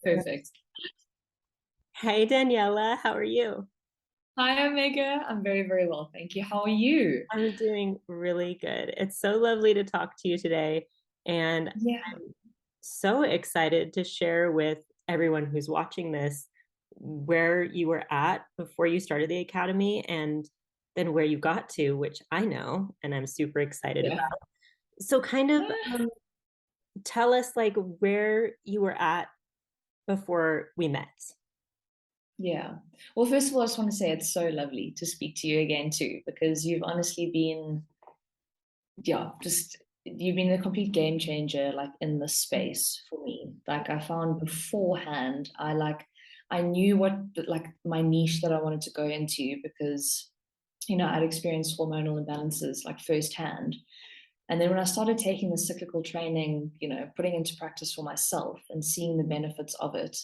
Perfect. Hey Daniela, how are you? Hi, Omega. I'm very, very well. Thank you. How are you? I'm doing really good. It's so lovely to talk to you today, and Yeah. I'm so excited to share with everyone who's watching this where you were at before you started the academy and then where you got to, which I know and I'm super excited about. Yeah. So kind of tell us like where you were at before we met. Yeah. Well, first of all, I just want to say it's so lovely to speak to you again, too, because you've honestly been, yeah, just you've been a complete game changer, like in this space for me. Like I found beforehand, I knew what, like my niche that I wanted to go into because, I'd experienced hormonal imbalances like firsthand. And then when I started taking the cyclical training, putting into practice for myself and seeing the benefits of it,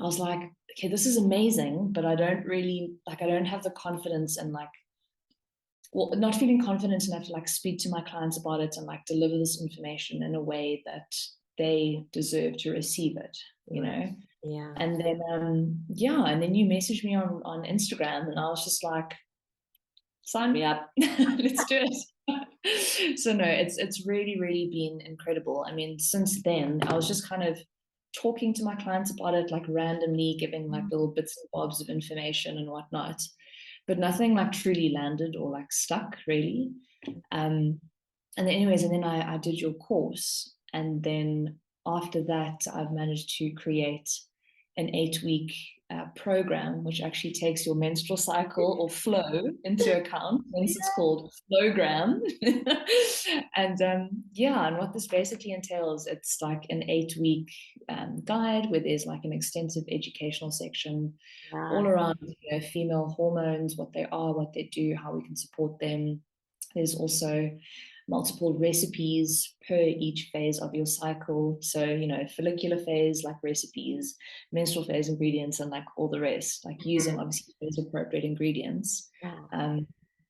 I was like, okay, this is amazing, but I don't have the confidence and well, not feeling confident enough to like speak to my clients about it and like deliver this information in a way that they deserve to receive it, you Right. know? Yeah. And then, yeah, and then you messaged me on Instagram and I was just like, sign me up. Let's do it. So no, it's really, really been incredible. I mean, since then, I was just kind of talking to my clients about it, like randomly giving like little bits and bobs of information and whatnot, but nothing like truly landed or like stuck really. Um, and then anyways, and then I did your course, and then after that, I've managed to create an 8 week program, which actually takes your menstrual cycle or flow into account. Hence, it's called Flowgram. And yeah, and what this basically entails, it's like an 8 week guide where there's like an extensive educational section Yeah. all around female hormones, what they are, what they do, how we can support them. There's also multiple recipes per each phase of your cycle. So, follicular phase, like recipes, menstrual phase ingredients, and like all the rest, like using obviously phase appropriate ingredients, Yeah. um,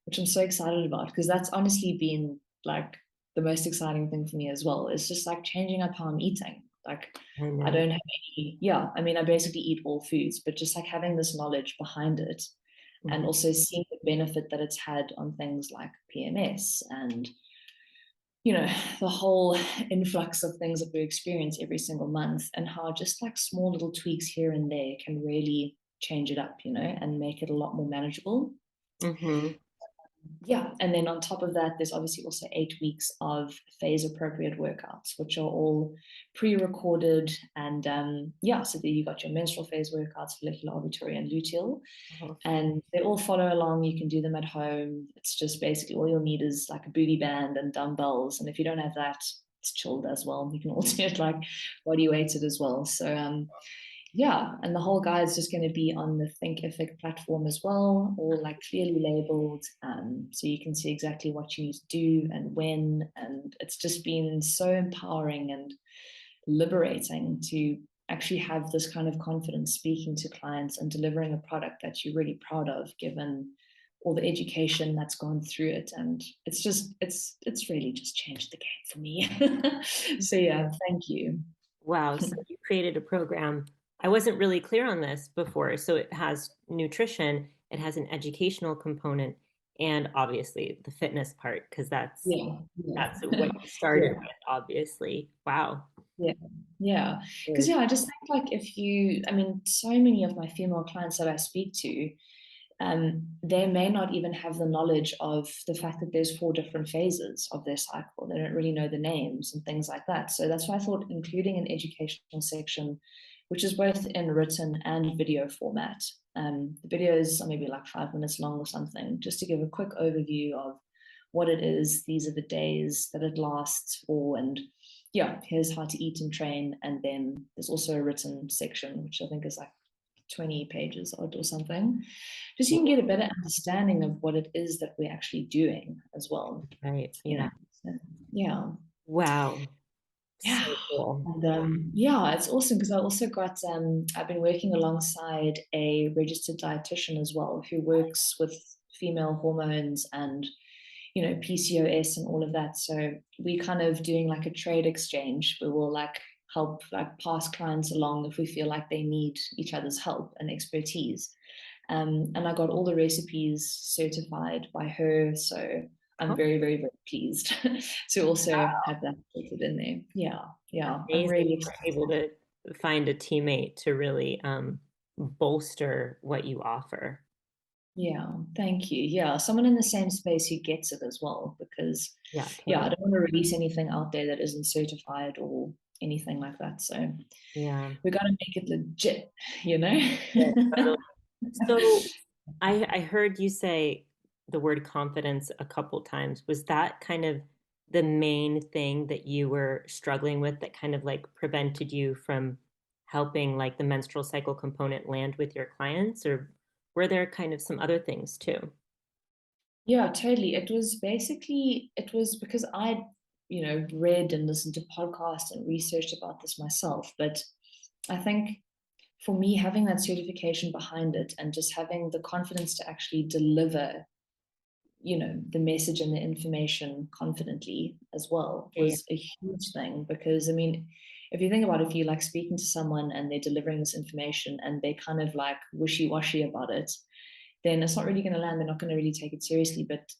which I'm so excited about because that's honestly been like the most exciting thing for me as well. It's just like changing up how I'm eating. Like, I I know. don't have yeah, I mean, I basically eat all foods, but just like having this knowledge behind it and Mhm. also seeing the benefit that it's had on things like PMS and the whole influx of things that we experience every single month and how just like small little tweaks here and there can really change it up, and make it a lot more manageable. Mhm. Yeah, and then on top of that, there's obviously also 8 weeks of phase appropriate workouts, which are all pre-recorded. And yeah, so there you got your menstrual phase workouts, follicular, ovulatory, and luteal, Mhm. and they all follow along. You can do them at home. It's just basically all you'll need is like a booty band and dumbbells. And if you don't have that, it's chilled as well. You can also do it like body weighted as well. So yeah, and the whole guide is just going to be on the Thinkific platform as well, all like clearly labeled, so you can see exactly what you need to do and when. And it's just been so empowering and liberating to actually have this kind of confidence speaking to clients and delivering a product that you're really proud of, given all the education that's gone through it. And it's really just changed the game for me. So yeah, thank you. Wow. So you created a program. I wasn't really clear on this before. So it has nutrition, it has an educational component, and obviously the fitness part, because Yeah, that's yeah. what you started Yeah. with, obviously. Wow. Yeah, yeah. Because Very- yeah, I just think like I mean, so many of my female clients that I speak to, they may not even have the knowledge of the fact that there's 4 different phases of their cycle. They don't really know the names and things like that. So that's why I thought including an educational section, which is both in written and video format. The videos are maybe like 5 minutes long or something, just to give a quick overview of what it is. These are the days that it lasts for, and yeah, here's how to eat and train. And then there's also a written section, which I think is like 20 pages odd or something, just so you can get a better understanding of what it is that we're actually doing as well, Right. you Yeah. know. So, yeah. Wow. So Yeah. cool. And yeah, it's awesome because I also got I've been working alongside a registered dietitian as well who works with female hormones and PCOS and all of that. So we kind of doing like a trade exchange where we'll like help like pass clients along if we feel like they need each other's help and expertise. And I got all the recipes certified by her. So I'm Oh, very, very, very pleased to also have that included in there. Yeah, yeah, I'm amazing. really You're excited. able to find a teammate to really bolster what you offer. Yeah, thank you. Yeah, someone in the same space who gets it as well, because Yeah, yeah, I totally. don't want to release anything out there that isn't certified or anything like that. So Yeah. we got to make it legit, you know? Yeah, totally. So I heard you say the word confidence a couple times. Was that kind of the main thing that you were struggling with that kind of like prevented you from helping like the menstrual cycle component land with your clients, or were there kind of some other things too? Yeah, totally. It was because I, read and listened to podcasts and researched about this myself. But I think for me, having that certification behind it and just having the confidence to actually deliver, the message and the information confidently as well Yeah. was a huge thing. Because I mean, if you think about it, if you like speaking to someone and they're delivering this information and they kind of like wishy-washy about it, then it's not really going to land. They're not going to really take it seriously. But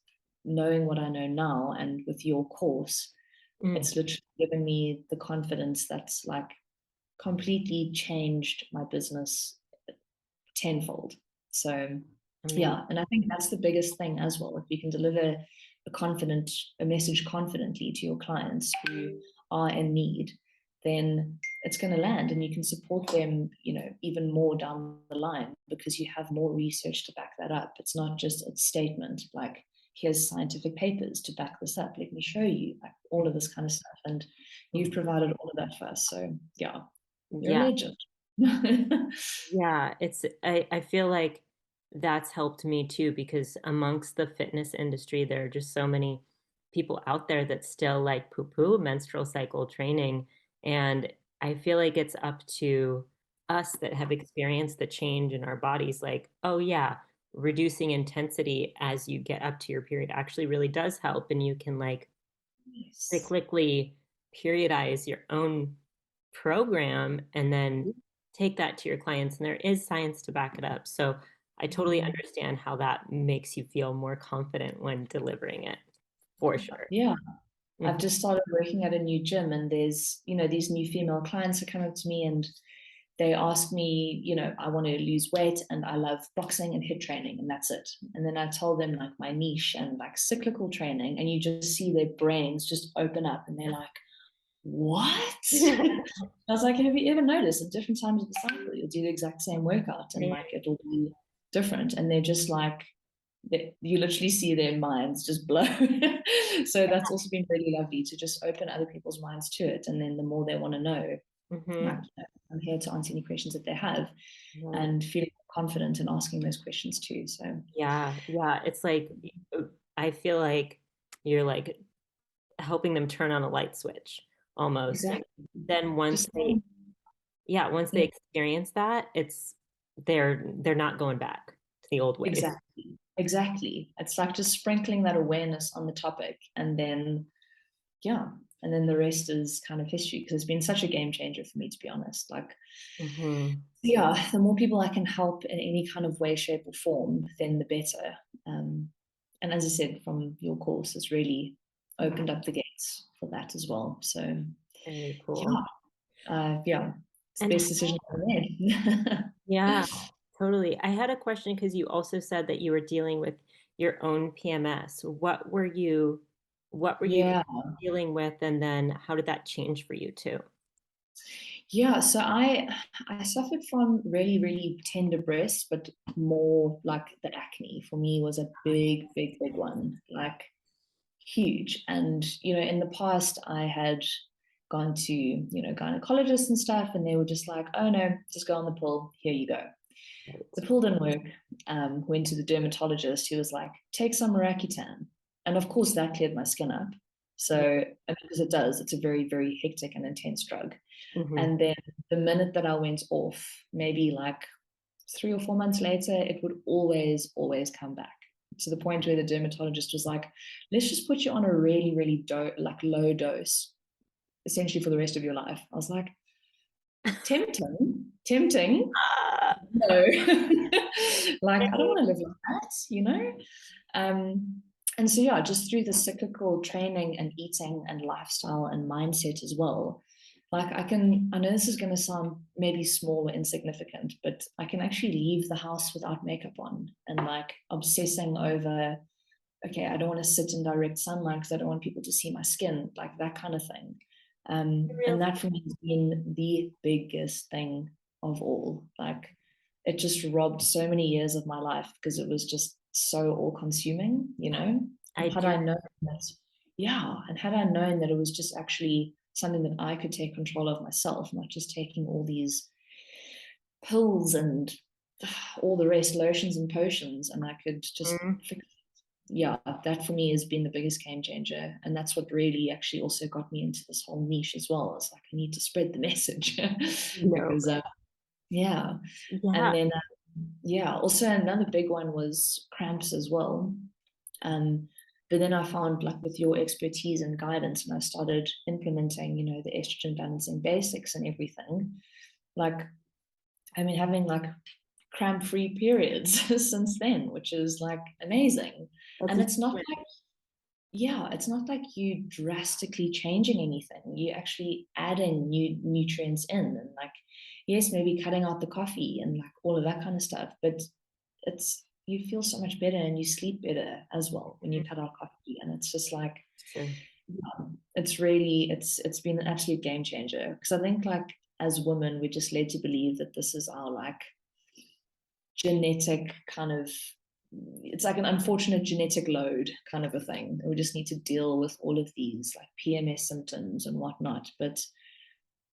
knowing what I know now and with your course, Mm, it's literally given me the confidence that's like completely changed my business tenfold. So amazing. yeah, and I think that's the biggest thing as well. If you can deliver a message confidently to your clients who are in need, then it's going to land and you can support them, even more down the line because you have more research to back that up. It's not just a statement like, here's scientific papers to back this up. Let me show you, like all of this kind of stuff. And you've provided all of that for us. So yeah, you're a Yeah. legend. Yeah, I feel like that's helped me too because amongst the fitness industry, there are just so many people out there that still like poo-poo menstrual cycle training. And I feel like it's up to us that have experienced the change in our bodies, like, oh yeah, reducing intensity as you get up to your period actually really does help. And you can like Yes. cyclically periodize your own program and then take that to your clients. And there is science to back it up. So I totally Mm. understand how that makes you feel more confident when delivering it, for sure. Yeah, I've Mhm. just started working at a new gym, and there's, these new female clients are coming to me and they ask me, I want to lose weight and I love boxing and hit training, and that's it. And then I tell them like my niche and like cyclical training, and you just see their brains just open up and they're like, what? I was like, have you ever noticed at different times of the cycle, you'll do the exact same workout and like it'll be different? And they're just like, you literally see their minds just blow. So that's also been really lovely to just open other people's minds to it. And then the more they want to know, like, Mhm. I'm here to answer any questions that they have Right. and feeling confident in asking those questions too. So Yeah, yeah. It's like I feel like you're like helping them turn on a light switch almost. And exactly. then once Just they, yeah, once they yeah, experience that, they're not going back to the old ways. exactly. It's like just sprinkling that awareness on the topic and then yeah. And then the rest is kind of history because it's been such a game changer for me, to be honest. Like, Hmm. yeah, the more people I can help in any kind of way, shape, or form, then the better. Um, and as I said, from your course, it's really opened up the gates for that as well. So, Very cool. yeah, yeah, it's the And best decision I ever made. yeah, totally. I had a question because you also said that you were dealing with your own PMS. What were you Yeah. dealing with, and then how did that change for you too? Yeah, so I suffered from really, really tender breasts, but more like the acne for me was a big, big, big one, like huge. And in the past, I had gone to gynecologists and stuff, and they were just like, "Oh no, just go on the pill. Here you go." The pill didn't work. Went to the dermatologist, who was like, "Take some Rakitan," and of course that cleared my skin up. So because it does, it's a very, very hectic and intense drug. Mm-hmm. And then the minute that I went off, maybe like 3 or 4 months later, it would always, always come back to the point where the dermatologist was like, let's just put you on a really, really like low dose, essentially for the rest of your life. I was like, tempting. Ah, No, like I don't want to live like that, you know? And so, yeah, just through the cyclical training and eating and lifestyle and mindset as well, like I know this is going to sound maybe small or insignificant, but I can actually leave the house without makeup on and like obsessing over, okay, I don't want to sit in direct sunlight because I don't want people to see my skin, like that kind of thing. real. And that for me has been the biggest thing of all. Like it just robbed so many years of my life because it was just so all consuming, you know? I And had do. I known that, yeah, and had I known that it was just actually something that I could take control of myself, not just taking all these pills and all the rest, lotions and potions, and I could just Mm, fix, yeah, that for me has been the biggest game changer. And that's what really actually also got me into this whole niche as well. It's like I need to spread the message no. because, yeah. Yeah. And then, yeah, also another big one was cramps as well. Um, but then I found like with your expertise and guidance, and I started implementing, you know, the estrogen balancing basics and everything. Like, I mean, having like cramp free periods since then, which is like amazing. That's And a it's not huge like, yeah, it's not like you drastically changing anything. You're actually adding new nutrients in and like, yes, maybe cutting out the coffee and like all of that kind of stuff. But it's, you feel so much better and you sleep better as well when you win. cut out coffee. And it's just like, True. it's really, it's been an absolute game changer. Because I think like as women, we're just led to believe that this is our like genetic kind of, it's like an unfortunate genetic load kind of a thing. We just need to deal with all of these like PMS symptoms and whatnot. But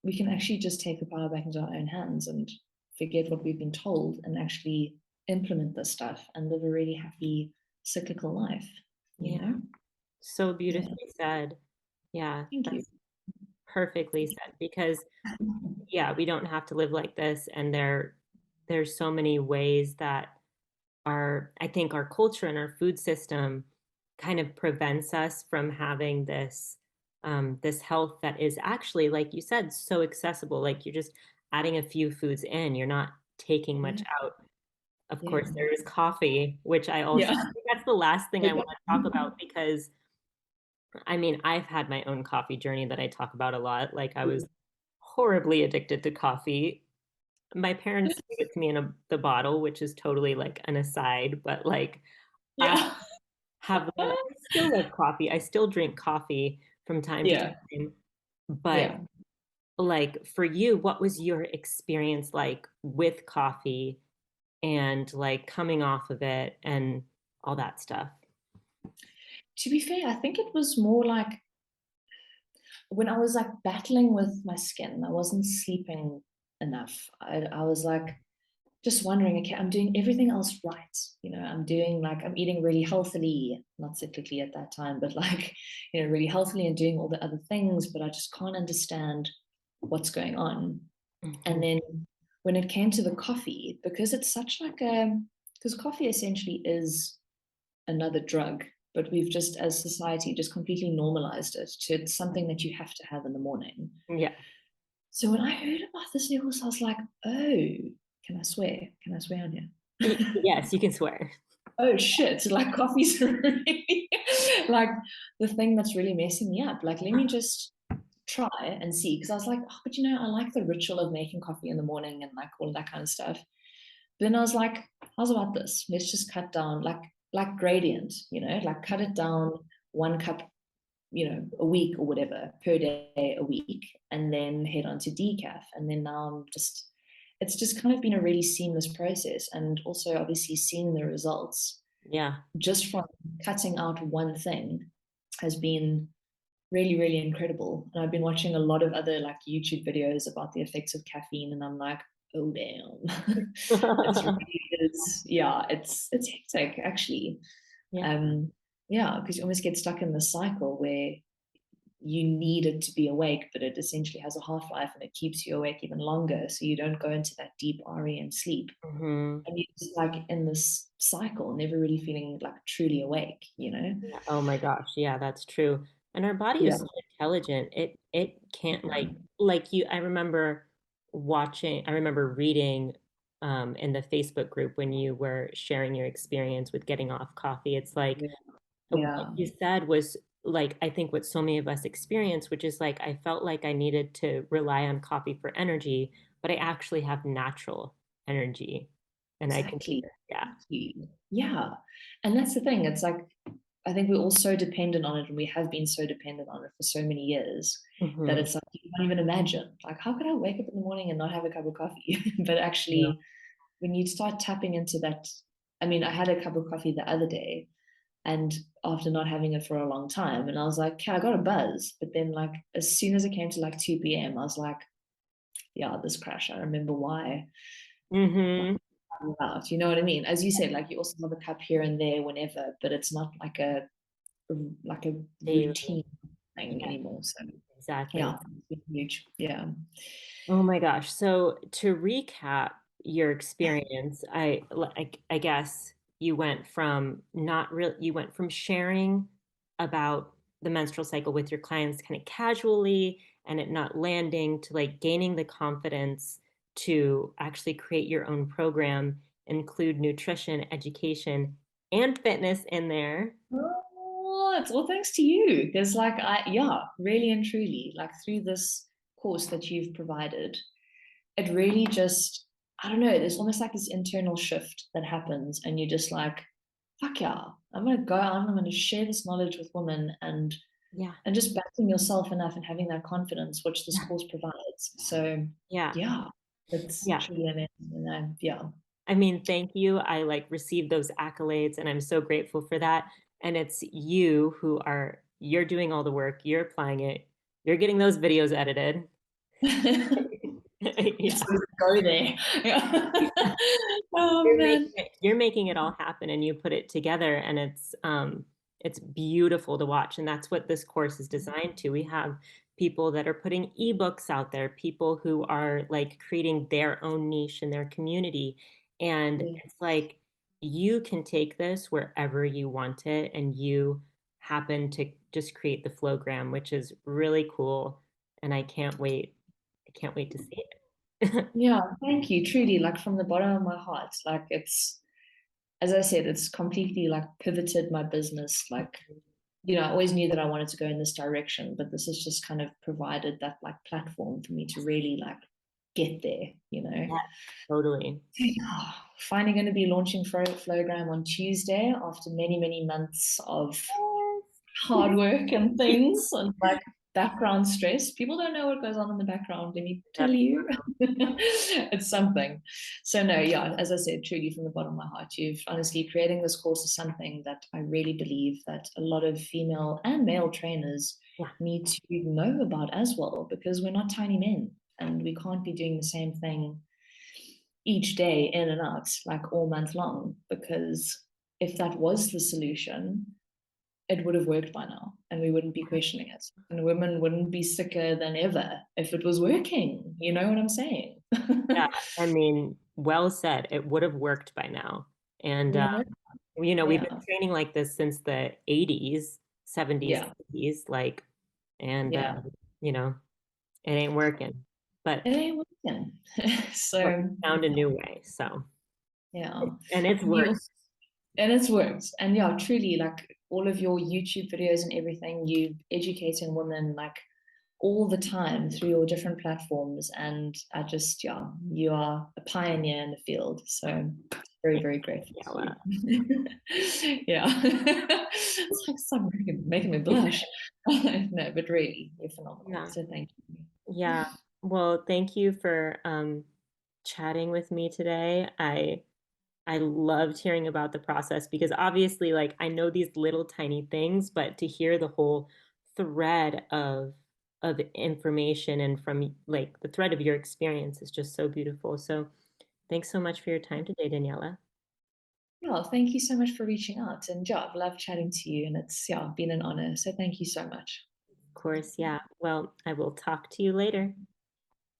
we can actually just take the power back into our own hands and forget what we've been told and actually implement this stuff and live a really happy cyclical life, you Yeah. know? So Yeah. beautifully said. Yeah, Thank you. that's perfectly said because yeah, we don't have to live like this and there's so many ways that our I think our culture and our food system kind of prevents us from having this health that is actually, like you said, so accessible. Like you're just adding a few foods in, you're not taking much Yeah. out. Of Yeah. course, there is coffee, which I Yeah. think that's the last thing I Big want to talk one. about because I mean, I've had my own coffee journey that I talk about a lot. Like I was horribly addicted to coffee. My parents gave it to me in the bottle, which is totally like an aside, but like I Yeah. have I still love coffee. I still drink coffee from time to Yeah. time. But Yeah. like for you, what was your experience like with coffee and like coming off of it and all that stuff? To be fair, I think it was more like when I was like battling with my skin, I wasn't sleeping enough. I was like just wondering, okay, I'm doing everything else right. You know, I'm doing like, I'm eating really healthily, not cyclically at that time, but like, you know, really healthily and doing all the other things, but I just can't understand what's going on. And Mhm. then when it came to the coffee, because it's such like a, because coffee essentially is another drug, but we've just, as society, just completely normalized it to it's something that you have to have in the morning. Yeah. So when I heard about this news, I was like, oh, can I swear? Can I swear on here? Yes, you can swear. Oh shit, like coffee's really like the thing that's really messing me up. Like, let me just try and see. Because I was like, oh, but you know, I like the ritual of making coffee in the morning and like all that kind of stuff. But then I was like, how's about this? Let's just cut down like gradient, you know, like cut it down 1 cup, you know, a week or whatever per day a week, and then head on to decaf. And then now I'm just, it's just kind of been a really seamless process. And also obviously seeing the results Yeah. just from cutting out one thing has been really, really incredible. And I've been watching a lot of other like YouTube videos about the effects of caffeine, and I'm like, oh damn. It's really is, yeah, it's hectic actually. Yeah. Um, yeah, because you almost get stuck in the cycle where you need it to be awake, but it essentially has a half-life and it keeps you awake even longer. So you don't go into that deep REM sleep. Hmm. And you're just like in this cycle, never really feeling like truly awake, you know? Yeah. Oh my gosh. Yeah, that's true. And our body Yeah. is so intelligent. It can't like you I remember I remember reading in the Facebook group when you were sharing your experience with getting off coffee. It's like Yeah. what Yeah. you said was like, I think what so many of us experience, which is like, I felt like I needed to rely on coffee for energy, but I actually have natural energy. And I can do Exactly. this. Yeah. Exactly. Yeah. And that's the thing. It's like, I think we're all so dependent on it, and we have been so dependent on it for so many years that Hmm. it's like you can't even imagine. Like, how could I wake up in the morning and not have a cup of coffee? But Yeah. actually, when you start tapping into that, I mean, I had a cup of coffee the other day, and after not having it for a long time, and I was like, okay, I got a buzz. But then, like, as soon as it came to like 2 p.m., I was like, yeah, this crash. I remember why. Hmm. Out, you know what I mean? As you said, like you also have a cup here and there whenever, but it's not like a Daily. routine thing Yeah, anymore. So exactly. yeah, it's huge. Yeah. Oh my gosh. So to recap your experience, I guess you went from not real you went from sharing about the menstrual cycle with your clients kind of casually and it not landing to like gaining the confidence to actually create your own program, include nutrition, education, and fitness in there. Oh, it's all thanks to you. Because like yeah, really and truly, like through this course that you've provided, it really just, I don't know, there's almost like this internal shift that happens, and you're just like, fuck yeah, I'm gonna go out and I'm gonna share this knowledge with women, Yeah. and just backing yourself enough and having that confidence which this Yeah. course provides. So Yeah. yeah, it's Yeah. truly amazing. And yeah. I mean, thank you. I like received those accolades and I'm so grateful for that. And it's you who are, you're doing all the work, you're applying it, you're getting those videos edited. It's Yeah. go there. Yeah. Oh man. You're making it all happen and you put it together and it's beautiful to watch. And that's what this course is designed to. We have people that are putting ebooks out there, people who are like creating their own niche in their community. And Yeah. it's like you can take this wherever you want it and you happen to just create the flowgram, which is really cool. And I can't wait. I can't wait to see it. Yeah, thank you. Truly, like from the bottom of my heart. Like it's, as I said, it's completely like pivoted my business. Like, I always knew that I wanted to go in this direction, but this has just kind of provided that like platform for me to really like get there. Yeah, totally. Yeah, finally going to be launching Flowgram on Tuesday after many, many months of hard work and things and like background stress. People don't know what goes on in the background. Let me tell That's you, it's something. So, no, yeah, as I said, truly from the bottom of my heart, you've honestly creating this course is something that I really believe that a lot of female and male trainers yeah. need to know about as well, because we're not tiny men and we can't be doing the same thing each day in and out like all month long, because if that was the solution, it would have worked by now and we wouldn't be questioning it. And women wouldn't be sicker than ever if it was working. You know what I'm saying? Yeah, I mean, well said. It would have worked by now. And You know? we've been Yeah. training like this since the 80s, 70s, Yeah. 80s, like, and Yeah. you know, it ain't working. But It ain't working. but So we found a new way. So, yeah. and it's You worked. also, and it's worked. And yeah, truly, like all of your YouTube videos and everything, you educating women like all the time through your different platforms. And I just, yeah, you are a pioneer in the field. So very, very grateful to Yeah. you. Yeah. It's like some making me blush. No, but really, you're phenomenal. Yeah. So thank you. Yeah. Well, thank you for chatting with me today. I loved hearing about the process because obviously, like, I know these little tiny things, but to hear the whole thread of information and from like the thread of your experience is just so beautiful. So, thanks so much for your time today, Daniela. Yeah, thank you so much for reaching out. And yeah, I've loved chatting to you, and it's been an honor. So thank you so much. Of course, yeah. Well, I will talk to you later.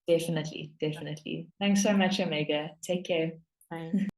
Definitely, definitely. Thanks so much, Omega. Take care. Bye.